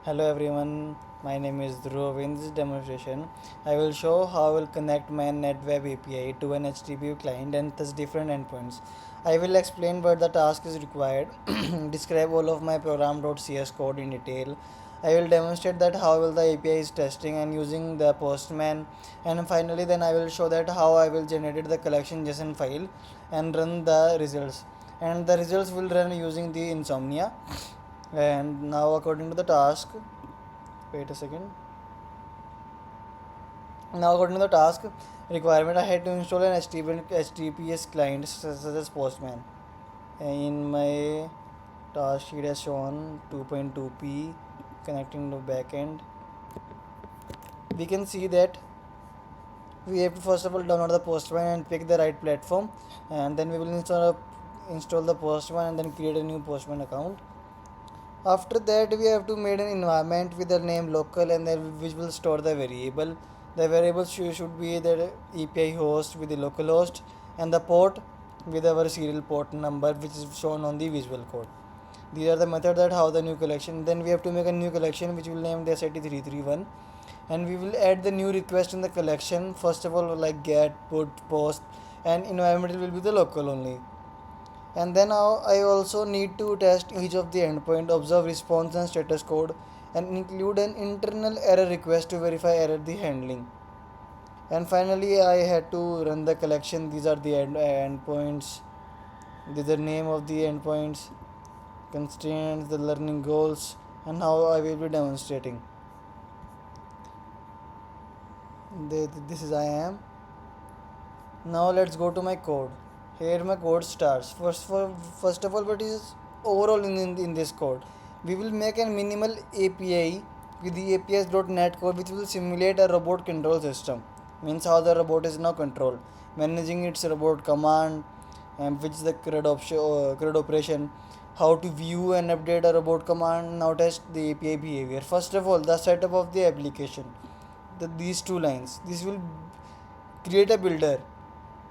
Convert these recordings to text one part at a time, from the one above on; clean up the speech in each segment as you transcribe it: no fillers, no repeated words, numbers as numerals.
Hello everyone, my name is Dhruv. In this demonstration, I will show how I will connect my NetWeb API to an HTTP client and thus different endpoints. I will explain what the task is required, describe all of my program.cs code in detail. I will demonstrate that how will the API is testing and using the postman, and finally then I will show that how I will generate the collection JSON file and run the results, and the results will run using the Insomnia. And now according to the task, wait a second. Now according to the task requirement, I had to install an HTTPS client such as Postman. In my task sheet has shown 2.2p connecting to backend. We can see that we have to first of all download the Postman and pick the right platform, and then we will install the Postman and then create a new Postman account. After that, we have to make an environment with the name local, and then which will store the variable. The variable should be the API host with the local host, and the port with our serial port number, which is shown on the visual code. These are the methods that how the new collection. Then we have to make a new collection which will name the sit331, and we will add the new request in the collection. First of all, like get, put, post, and environment will be the local only. And then I also need to test each of the endpoint, observe response and status code, and include an internal error request to verify error the handling. And finally, I had to run the collection. These are the endpoints. These are the name of the endpoints, constraints, the learning goals, and how I will be demonstrating. This is I am. Now let's go to my code. Here my code starts. First of all, what is overall in this code? We will make a minimal API with the APIs.NET code which will simulate a robot control system. Means how the robot is now controlled. Managing its robot command, and which is the CRUD operation. How to view and update a robot command. Now test the API behavior. First of all, the setup of the application. These two lines. This will create a builder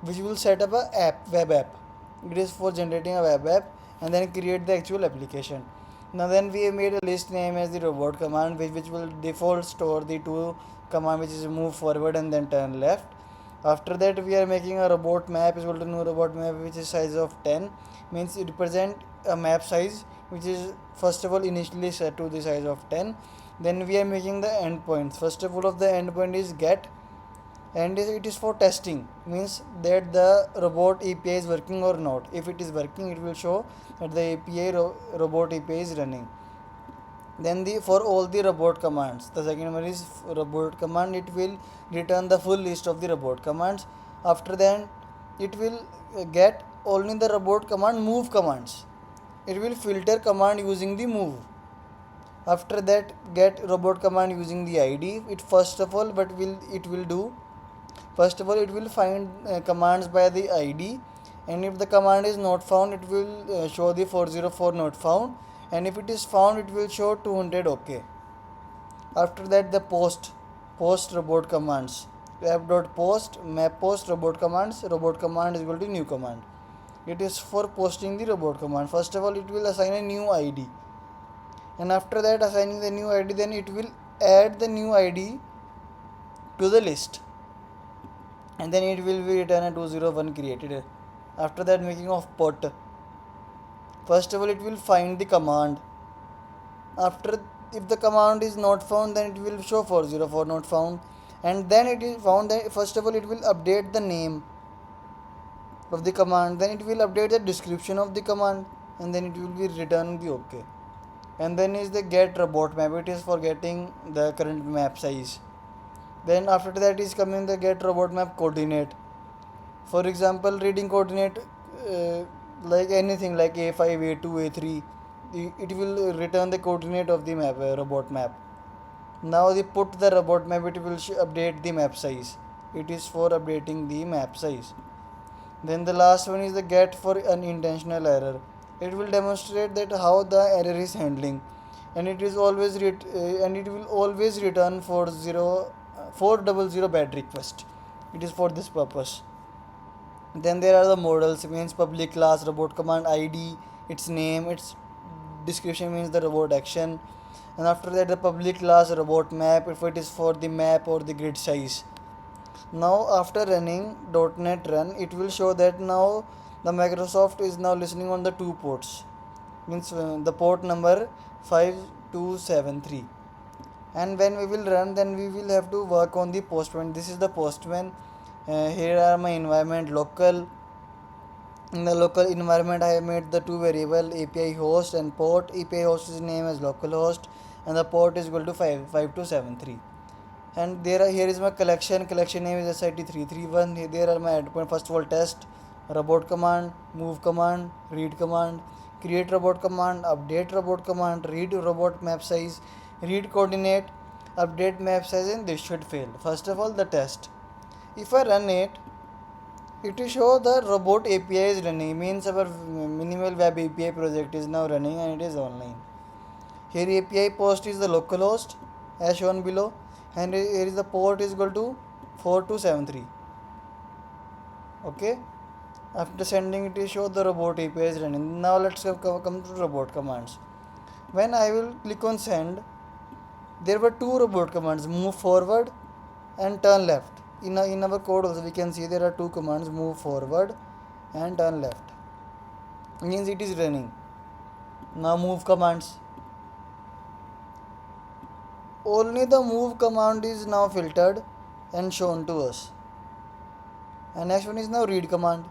which will set up a web app. It is for generating a web app and then create the actual application. Now then we have made a list name as the robot command, which will default store the two command, which is move forward and then turn left. After that we are making a robot map is equal to new robot map, which is size of 10, means it represent a map size which is first of all initially set to the size of 10. Then we are making the endpoints. First of all of the endpoint is get, and it is for testing, means that the robot API is working or not. If it is working, it will show that the robot API is running. Then for all the robot commands, the second one is robot command. It will return the full list of the robot commands. After that, it will get only the robot command move commands. It will filter command using the move. After that, get robot command using the ID. It first of all, but it will do. First of all, it will find commands by the ID, and if the command is not found, it will show the 404 not found, and if it is found, it will show 200 OK. After that, the post robot commands. App.post, map post robot commands. Robot command is equal to new command. It is for posting the robot command. First of all, it will assign a new ID, and after that, assigning the new ID, then it will add the new ID to the list, and then it will be return a 201 created. After that, making of put. First of all, it will find the command. After, if the command is not found, then it will show 404 not found, and then it is found. That first of all, it will update the name of the command, then it will update the description of the command, and then it will be return the OK. And then is the get robot map. It is for getting the current map size. Then after that is coming the get robot map coordinate. For example, reading coordinate, like anything like A5, A2, A3, it will return the coordinate of the map, robot map. Now the put the robot map, it will update the map size. It is for updating the map size. Then the last one is the get for unintentional error. It will demonstrate that how the error is handling, and it is always and it will always return 400 bad request. It is for this purpose. Then there are the models, means public class robot command ID, its name, its description means the robot action, and after that the public class robot map if it is for the map or the grid size. Now after running .NET run, it will show that now the Microsoft is now listening on the two ports, means the port number 5273. And when we will run, then we will have to work on the postman. This is the postman. Here are my environment local. In the local environment, I have made the two variable API host and port. API host is name as localhost, and the port is equal to 5273. And here is my collection name is sit331. There are my endpoint. First of all, test, robot command, move command, read command, create robot command, update robot command, read robot map size, read coordinate, update map size, and this should fail. First of all, the test. If I run it, it will show the robot API is running, means our minimal web API project is now running and it is online. Here API post is the localhost as shown below, and here is the port is equal to 4273. Okay, after sending it will show the robot API is running. Now let's come to robot commands. When I will click on send, there were two robot commands, move forward and turn left. In our code also we can see there are two commands, move forward and turn left, means it is running. Now move commands, only the move command is now filtered and shown to us. And next one is now read command.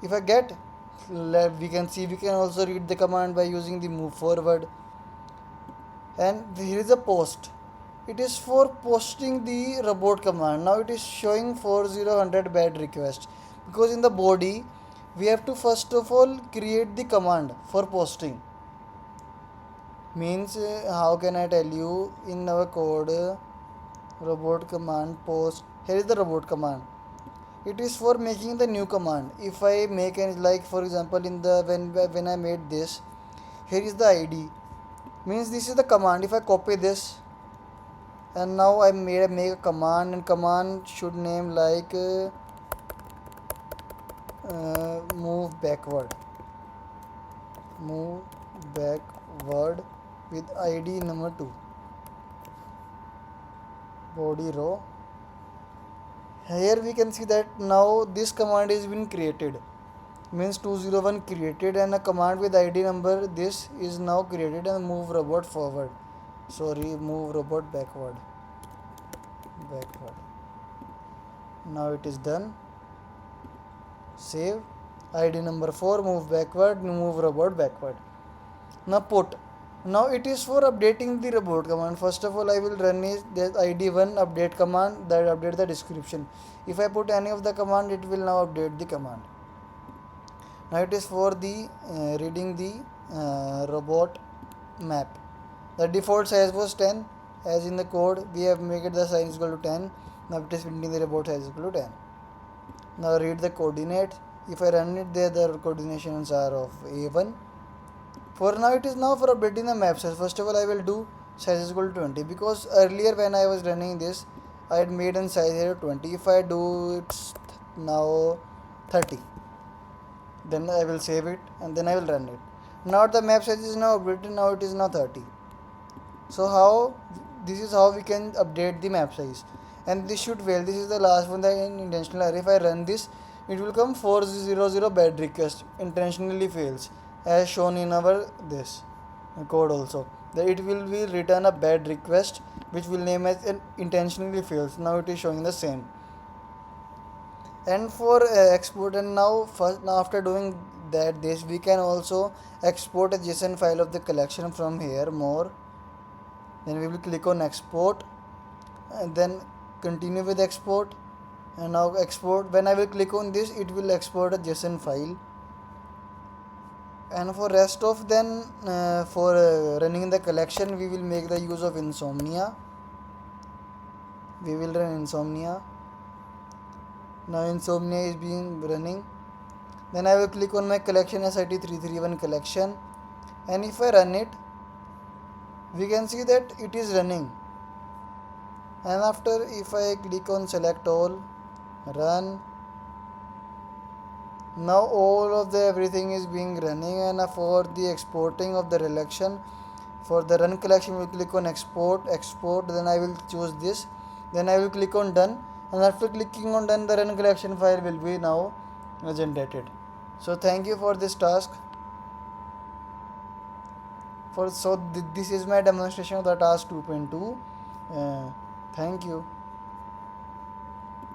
If I get, we can see we can also read the command by using the move forward. And here is a post. It is for posting the robot command. Now it is showing 4000 bad request, because in the body we have to first of all create the command for posting. Means how can I tell you, in our code robot command post, here is the robot command. It is for making the new command. If I make any, like for example in the when I made this, here is the ID, means this is the command. If I copy this and now I make a command, and command should name like move backward with ID number 2, body row. Here we can see that now this command is been created, means 201 created, and a command with ID number this is now created, and move robot backward. Now it is done. Save. ID number 4, move backward, move robot backward. Now put. Now it is for updating the robot command. First of all I will run is the ID1 update command, that update the description. If I put any of the command, it will now update the command. Now it is for the reading the robot map. The default size was 10, as in the code we have made it the size is equal to 10. Now it is printing the robot size is equal to 10. Now read the coordinate. If I run it, there the coordinations are of A1. For now it is now for updating the map size. First of all I will do size is equal to 20, because earlier when I was running this I had made a size here 20. If I do it now 30, then I will save it and then I will run it. Now the map size is now updated. Now it is now 30. So this is how we can update the map size, and this should fail. This is the last one, the intentional error. If I run this, it will come 400 bad request, intentionally fails, as shown in our this code also. That it will be return a bad request which will name as intentionally fails. Now it is showing the same. And for export, and now after doing that this, we can also export a JSON file of the collection from here, more. Then we will click on export and then continue with export, and now export. When I will click on this, it will export a JSON file. And for rest of then for running the collection, we will make the use of insomnia. We will run insomnia. Now insomnia is being running. Then I will click on my collection sit331 collection, and if I run it, we can see that it is running. And after, if I click on select all, run, Now all of the everything is being running, and for the exporting of the collection, for the run collection, we will click on export. Then I will choose this. Then I will click on done, and after clicking on done, the run collection file will be now generated. So thank you for this task. This is my demonstration of the task 2.2. Thank you.